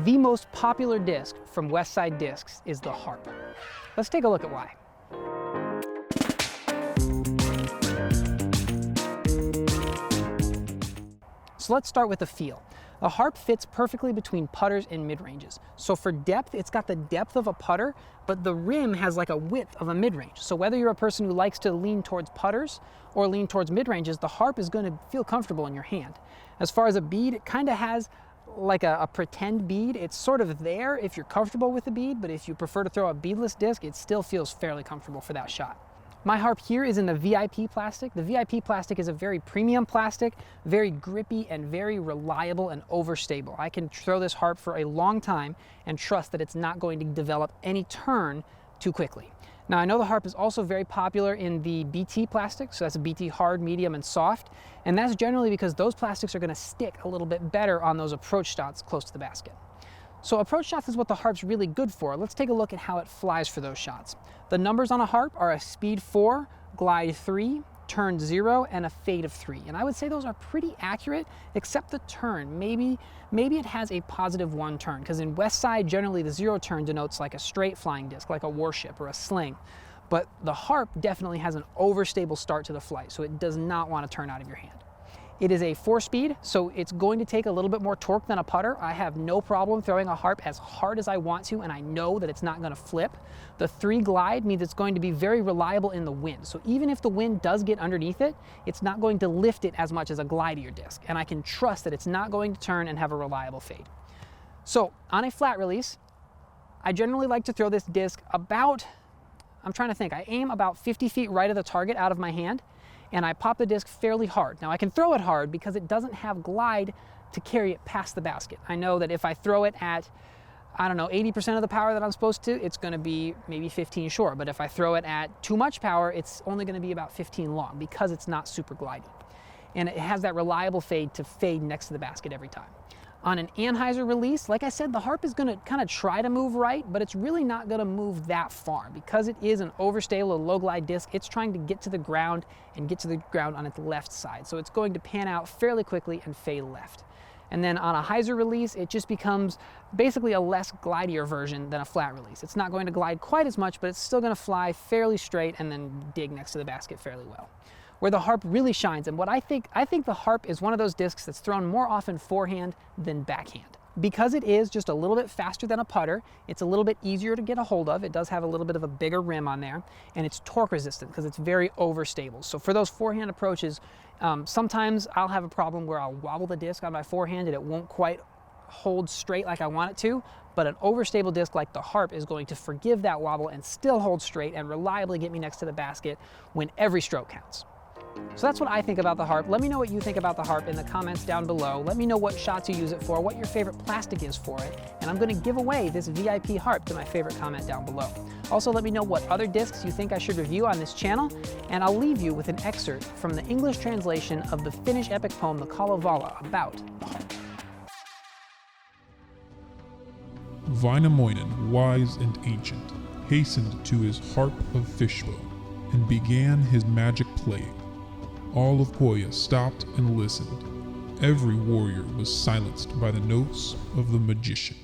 The most popular disc from Westside Discs is the harp. Let's take a look at why. So let's start with the feel. A harp fits perfectly between putters and mid-ranges. So for depth, it's got the depth of a putter, but the rim has like a width of a mid-range. So whether you're a person who likes to lean towards putters or lean towards mid-ranges, the harp is going to feel comfortable in your hand. As far as a bead, it kind of has like a pretend bead. It's sort of there if you're comfortable with the bead, but if you prefer to throw a beadless disc, it still feels fairly comfortable for that shot. My harp here is in the VIP plastic. The VIP plastic is a very premium plastic, very grippy and very reliable and overstable. I can throw this harp for a long time and trust that it's not going to develop any turn too quickly. Now I know the harp is also very popular in the BT plastic, so that's a BT hard, medium, and soft, and that's generally because those plastics are going to stick a little bit better on those approach shots close to the basket. So approach shots is what the harp's really good for. Let's take a look at how it flies for those shots. The numbers on a harp are a speed 4, glide 3, turn 0, and a fade of 3. And I would say those are pretty accurate, except the turn. Maybe it has a positive 1 turn, because in Westside, generally the 0 turn denotes like a straight flying disc, like a warship or a sling. But the harp definitely has an overstable start to the flight, so it does not want to turn out of your hand. It is a 4-speed, so it's going to take a little bit more torque than a putter. I have no problem throwing a harp as hard as I want to, and I know that it's not going to flip. The 3 glide means it's going to be very reliable in the wind. So even if the wind does get underneath it, it's not going to lift it as much as a glidier disc, and I can trust that it's not going to turn and have a reliable fade. So on a flat release, I generally like to throw this disc about, I'm trying to think, I aim about 50 feet right of the target out of my hand, and I pop the disc fairly hard. Now I can throw it hard because it doesn't have glide to carry it past the basket. I know that if I throw it at, I don't know, 80% of the power that I'm supposed to, it's going to be maybe 15 short. But if I throw it at too much power, it's only going to be about 15 long because it's not super glidey. And it has that reliable fade to fade next to the basket every time. On an Anheuser release, like I said, the harp is going to kind of try to move right, but it's really not going to move that far. Because it is an overstable or low glide disc, it's trying to get to the ground and get to the ground on its left side. So it's going to pan out fairly quickly and fade left. And then on a hyzer release, it just becomes basically a less glidier version than a flat release. It's not going to glide quite as much, but it's still going to fly fairly straight and then dig next to the basket fairly well. Where the harp really shines, and what I think the harp is one of those discs that's thrown more often forehand than backhand. Because it is just a little bit faster than a putter, it's a little bit easier to get a hold of. It does have a little bit of a bigger rim on there, and it's torque resistant because it's very overstable. So for those forehand approaches, sometimes I'll have a problem where I'll wobble the disc on my forehand and it won't quite hold straight like I want it to, but an overstable disc like the harp is going to forgive that wobble and still hold straight and reliably get me next to the basket when every stroke counts. So that's what I think about the harp. Let me know what you think about the harp in the comments down below. Let me know what shots you use it for, what your favorite plastic is for it, and I'm going to give away this VIP harp to my favorite comment down below. Also, let me know what other discs you think I should review on this channel, and I'll leave you with an excerpt from the English translation of the Finnish epic poem, the Kalevala, about the harp. Wainamoinen, wise and ancient, hastened to his harp of fishbone and began his magic playing. All of Pohja stopped and listened. Every warrior was silenced by the notes of the magician.